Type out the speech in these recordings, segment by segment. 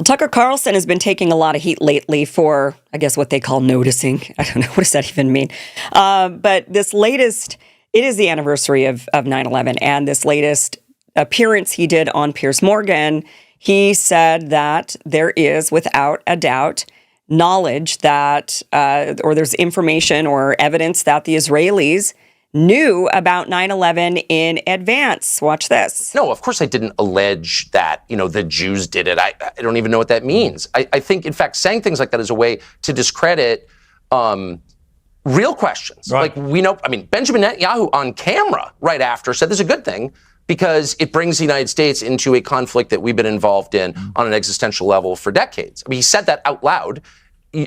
Tucker Carlson has been taking a lot of heat lately for, I guess, what they call noticing. I don't know. What does that even mean? But this latest, it is the anniversary of 9/11. And this latest appearance he did on Piers Morgan, he said that there is, without a doubt, knowledge that, or there's information or evidence that the Israelis knew about 9/11 in advance. Watch this. No, of course I didn't allege that, the Jews did it. I don't even know what that means. I think, in fact, saying things like that is a way to discredit real questions. Right. Like, we know, Benjamin Netanyahu on camera right after said this is a good thing because it brings the United States into a conflict that we've been involved in on an existential level for decades. He said that out loud.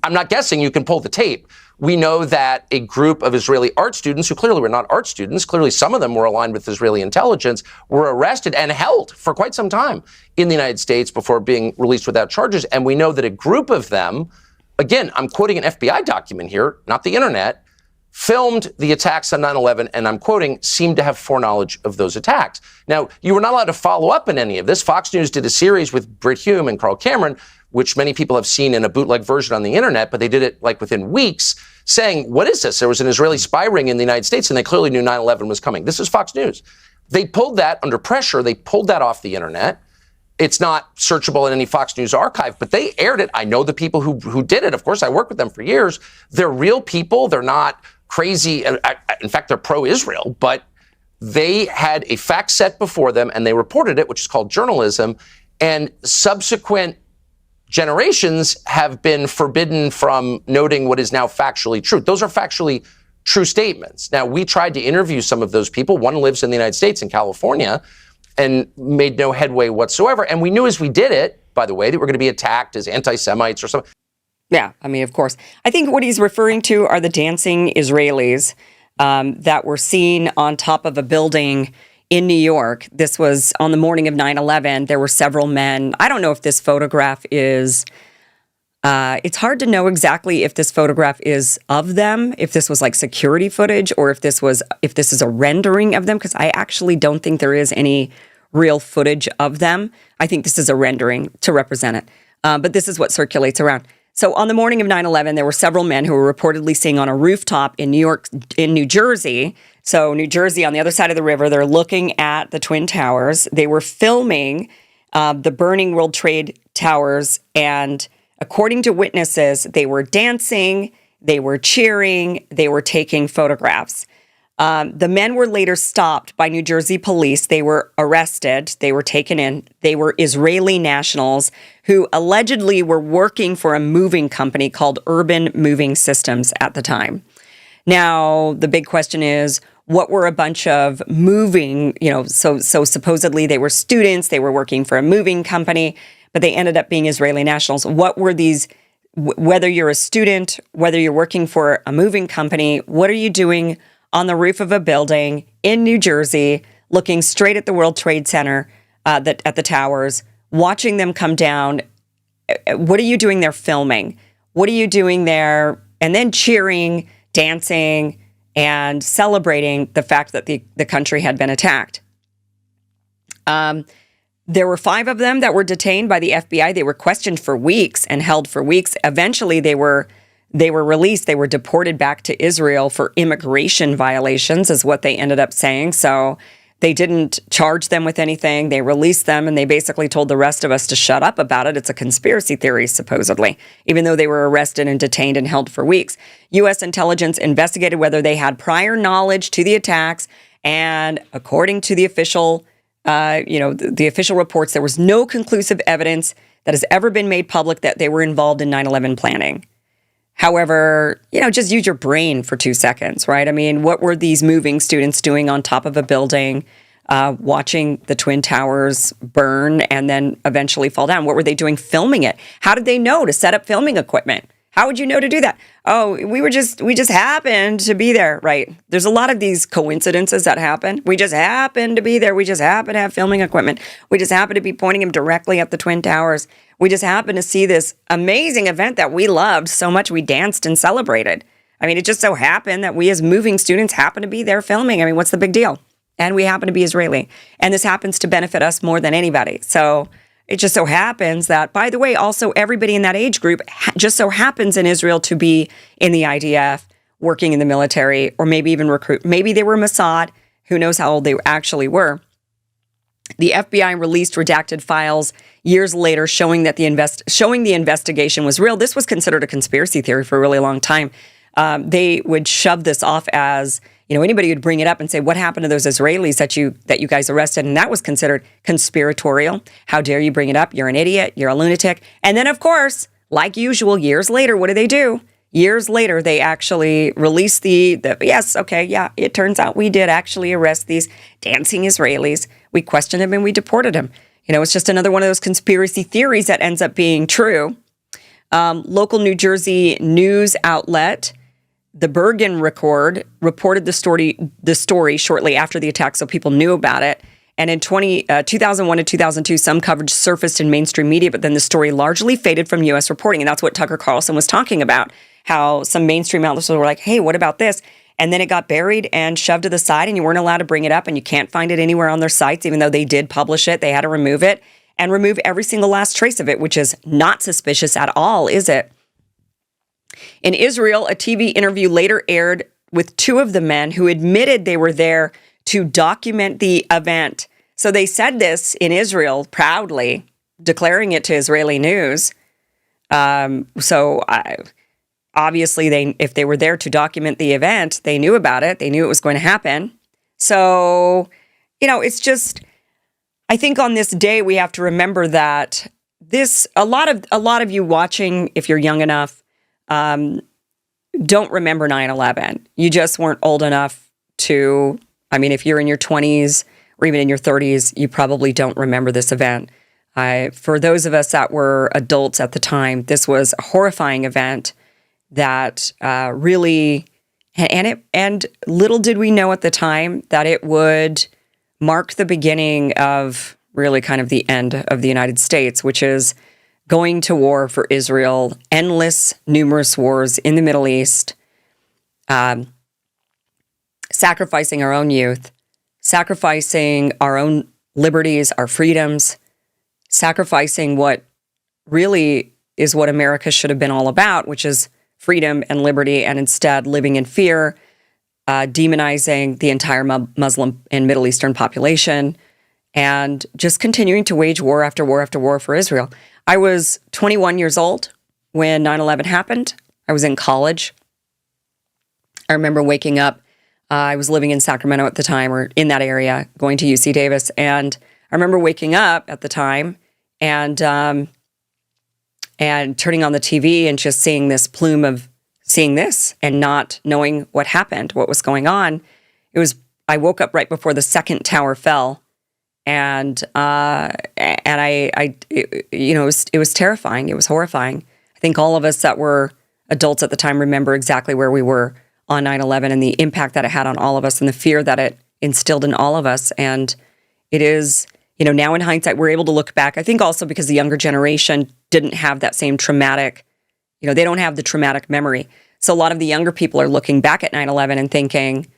I'm not guessing, you can pull the tape. We know that a group of Israeli art students, who clearly were not art students, clearly some of them were aligned with Israeli intelligence, were arrested and held for quite some time in the United States before being released without charges. And we know that a group of them, again, I'm quoting an FBI document here, not the internet, filmed the attacks on 9/11, and I'm quoting, seemed to have foreknowledge of those attacks. Now, you were not allowed to follow up in any of this. Fox News did a series with Brit Hume and Carl Cameron, which many people have seen in a bootleg version on the internet, but they did it like within weeks, saying, what is this? There was an Israeli spy ring in the United States, and they clearly knew 9/11 was coming. This is Fox News. They pulled that under pressure. They pulled that off the internet. It's not searchable in any Fox News archive, but they aired it. I know the people who did it. Of course, I worked with them for years. They're real people. They're not crazy. In fact, they're pro-Israel, but they had a fact set before them, and they reported it, which is called journalism, and subsequent generations have been forbidden from noting what is now factually true. Those are factually true statements. Now, we tried to interview some of those people. One lives in the United States, in California, and made no headway whatsoever. And we knew as we did it, by the way, that we're going to be attacked as anti-Semites or something. Yeah, of course. I think what he's referring to are the dancing Israelis that were seen on top of a building in New York. This was on the morning of 9/11. There were several men. I don't know if this photograph is, it's hard to know exactly if this photograph is of them, if this was like security footage, or if this is a rendering of them, because I actually don't think there is any real footage of them. I think this is a rendering to represent it. But this is what circulates around. So on the morning of 9/11, there were several men who were reportedly seen on a rooftop in New Jersey. So New Jersey, on the other side of the river, they're looking at the Twin Towers. They were filming the burning World Trade Towers. And according to witnesses, they were dancing, they were cheering, they were taking photographs. The men were later stopped by New Jersey police. They were arrested. They were taken in. They were Israeli nationals who allegedly were working for a moving company called Urban Moving Systems at the time. Now, the big question is, what were a bunch of moving, so supposedly they were students, they were working for a moving company, but they ended up being Israeli nationals. What were these, whether you're a student, whether you're working for a moving company, what are you doing on the roof of a building in New Jersey, looking straight at the World Trade Center, at the towers, watching them come down? What are you doing there filming? What are you doing there? And then cheering, dancing, and celebrating the fact that the country had been attacked. There were 5 of them that were detained by the FBI. They were questioned for weeks and held for weeks. Eventually, they were released. They were deported back to Israel for immigration violations, is what they ended up saying. So they didn't charge them with anything. They released them, and they basically told the rest of us to shut up about it. It's a conspiracy theory, supposedly, even though they were arrested and detained and held for weeks. U.S. intelligence investigated whether they had prior knowledge to the attacks, and according to the official, the official reports, there was no conclusive evidence that has ever been made public that they were involved in 9/11 planning. However, just use your brain for 2 seconds, right? What were these moving students doing on top of a building, watching the Twin Towers burn and then eventually fall down? What were they doing filming it? How did they know to set up filming equipment? How would you know to do that? Oh, we just happened to be there, right? There's a lot of these coincidences that happen. We just happened to be there. We just happen to have filming equipment. We just happen to be pointing them directly at the Twin Towers. We just happened to see this amazing event that we loved so much we danced and celebrated. It just so happened that we as moving students happen to be there filming. What's the big deal? And we happen to be Israeli. And this happens to benefit us more than anybody. So It just so happens that, by the way, also everybody in that age group just so happens in Israel to be in the IDF, working in the military, or maybe even recruit. Maybe they were Mossad. Who knows how old they actually were. The FBI released redacted files years later showing that the investigation was real. This was considered a conspiracy theory for a really long time. They would shove this off as, anybody would bring it up and say, what happened to those Israelis that you guys arrested? And that was considered conspiratorial. How dare you bring it up? You're an idiot. You're a lunatic. And then, of course, like usual, years later, what do? Years later, they actually released it turns out we did actually arrest these dancing Israelis. We questioned them and we deported them. It's just another one of those conspiracy theories that ends up being true. Local New Jersey news outlet, the Bergen Record, reported the story shortly after the attack, so people knew about it. And in 2001 to 2002, some coverage surfaced in mainstream media, but then the story largely faded from U.S. reporting. And that's what Tucker Carlson was talking about, how some mainstream outlets were like, hey, what about this? And then it got buried and shoved to the side, and you weren't allowed to bring it up, and you can't find it anywhere on their sites, even though they did publish it. They had to remove it and remove every single last trace of it, which is not suspicious at all, is it? In Israel, a TV interview later aired with two of the men who admitted they were there to document the event. So they said this in Israel proudly, declaring it to Israeli news. Obviously, if they were there to document the event, they knew about it. They knew it was going to happen. So, it's just, I think on this day we have to remember that a lot of you watching, if you're young enough, don't remember 9/11. You just weren't old enough to. If you're in your 20s or even in your 30s, you probably don't remember this event. For those of us that were adults at the time, this was a horrifying event that really, and little did we know at the time that it would mark the beginning of really kind of the end of the United States, which is going to war for Israel, endless, numerous wars in the Middle East, sacrificing our own youth, sacrificing our own liberties, our freedoms, sacrificing what really is what America should have been all about, which is freedom and liberty, and instead living in fear, demonizing the entire Muslim and Middle Eastern population, and just continuing to wage war after war after war for Israel. I was 21 years old when 9/11 happened. I was in college. I remember waking up. I was living in Sacramento at the time, or in that area, going to UC Davis. And I remember waking up at the time and turning on the TV and just seeing this seeing this and not knowing what happened, what was going on. I woke up right before the second tower fell, and it was terrifying. It was horrifying. I think all of us that were adults at the time remember exactly where we were on 9/11 and the impact that it had on all of us and the fear that it instilled in all of us. And it is, now in hindsight, we're able to look back. I think also because the younger generation didn't have that same traumatic, they don't have the traumatic memory. So a lot of the younger people are looking back at 9/11 and thinking,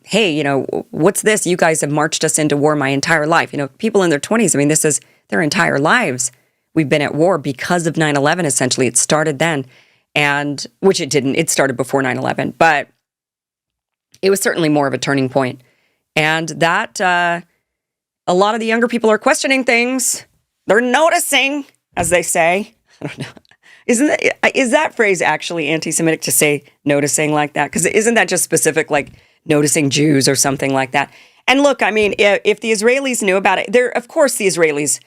hey, what's this? You guys have marched us into war my entire life. People in their 20s, this is their entire lives. We've been at war because of 9/11, essentially. It started then. And which it didn't. It started before 9/11, but it was certainly more of a turning point. And that a lot of the younger people are questioning things. They're noticing, as they say. I don't know. Is that phrase actually anti-Semitic to say noticing like that? Because isn't that just specific, like noticing Jews or something like that? And look, if the Israelis knew about it, of course the Israelis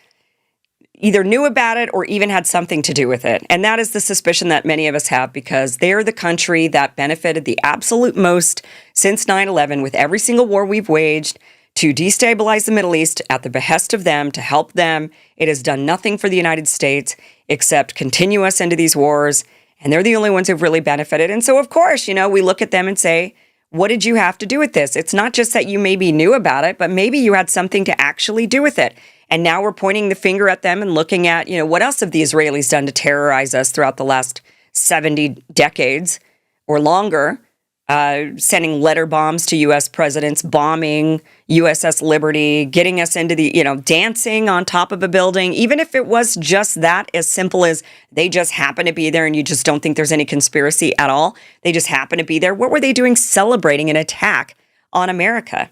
either knew about it or even had something to do with it. And that is the suspicion that many of us have, because they're the country that benefited the absolute most since 9/11 with every single war we've waged to destabilize the Middle East at the behest of them, to help them. It has done nothing for the United States except continue us into these wars. And they're the only ones who've really benefited. And so, of course, we look at them and say, what did you have to do with this? It's not just that you maybe knew about it, but maybe you had something to actually do with it. And now we're pointing the finger at them and looking at, what else have the Israelis done to terrorize us throughout the last 70 decades or longer? sending letter bombs to U.S. presidents, bombing USS Liberty, getting us into dancing on top of a building, even if it was just that, as simple as they just happen to be there and you just don't think there's any conspiracy at all. They just happen to be there. What were they doing celebrating an attack on America?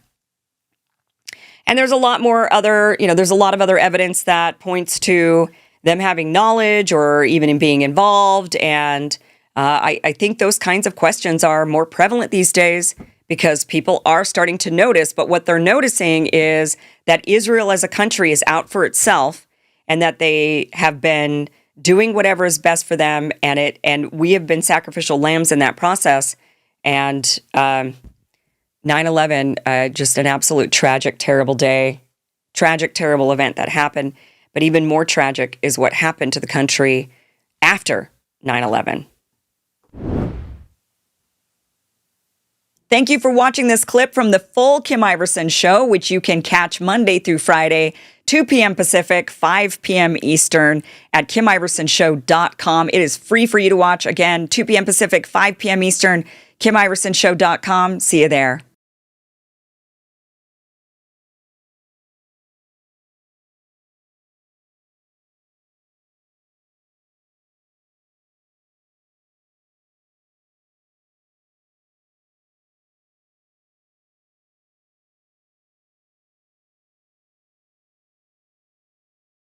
And there's a lot more other, there's a lot of other evidence that points to them having knowledge or even in being involved. And I think those kinds of questions are more prevalent these days because people are starting to notice. But what they're noticing is that Israel as a country is out for itself and that they have been doing whatever is best for them. And we have been sacrificial lambs in that process. And 9/11, just an absolute tragic, terrible day, tragic, terrible event that happened. But even more tragic is what happened to the country after 9/11. Thank you for watching this clip from the full Kim Iversen Show, which you can catch Monday through Friday, 2 p.m. Pacific, 5 p.m. Eastern at KimIversonShow.com. It is free for you to watch. Again, 2 p.m. Pacific, 5 p.m. Eastern, KimIversonShow.com. See you there.